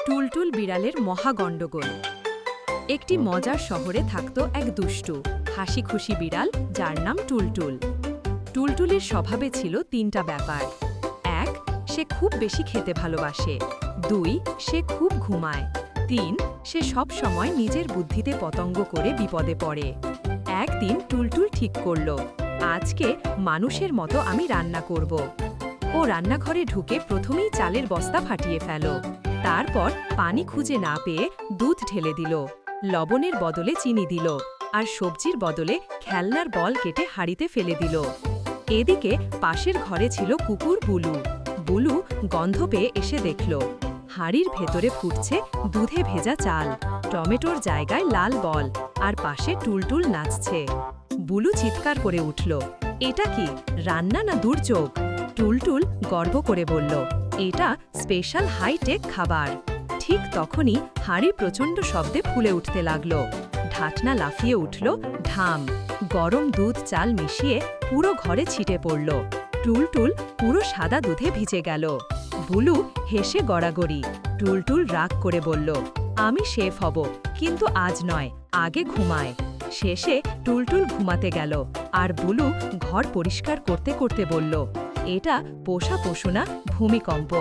টুলটুল বিড়ালের মহাগণ্ডগোল। একটি মজার শহরে থাকত এক দুষ্টু হাসি খুশি বিড়াল যার নাম টুলটুল। টুলটুলের স্বভাবে ছিল তিনটা ব্যাপার। ১. সে খুব বেশি খেতে ভালোবাসে। ২. সে খুব ঘুমায়। ৩. সে সব সময় নিজের বুদ্ধিতে পতঙ্গ করে বিপদে পড়ে। একদিন টুলটুল ঠিক করল, আজকে মানুষের মতো আমি রান্না করব। ও রান্নাঘরে ঢুকে প্রথমেই চালের বস্তা ফাটিয়ে ফেল। তারপর পানি খুঁজে না পেয়ে দুধ ঢেলে দিল, লবণের বদলে চিনি দিল, আর সবজির বদলে খেলনার বল কেটে হাঁড়িতে ফেলে দিল। এদিকে পাশের ঘরে ছিল কুকুর বুলু। বুলু গন্ধ পেয়ে এসে দেখল হাঁড়ির ভেতরে ফুটছে দুধে ভেজা চাল, টমেটোর জায়গায় লাল বল, আর পাশে টুলটুল নাচছে। বুলু চিৎকার করে উঠল, এটা কি রান্না না দুর্যোগ? টুলটুল গর্ব করে বলল, এটা স্পেশাল হাইটেক খাবার। ঠিক তখনই হাঁড়ি প্রচণ্ড শব্দে ফুলে উঠতে লাগল। ঢাকনা লাফিয়ে উঠল, ঢাম গরম দুধ চাল মিশিয়ে পুরো ঘরে ছিটে পড়ল। টুলটুল পুরো সাদা দুধে ভিজে গেল। বুলু হেসে গড়াগড়ি। টুলটুল রাগ করে বলল, আমি শেফ হব, কিন্তু আজ নয়, আগে ঘুমায়। শেষে টুলটুল ঘুমাতে গেল, আর বুলু ঘর পরিষ্কার করতে করতে বলল, এটা পোষা পশু না, ভূমিকম্প।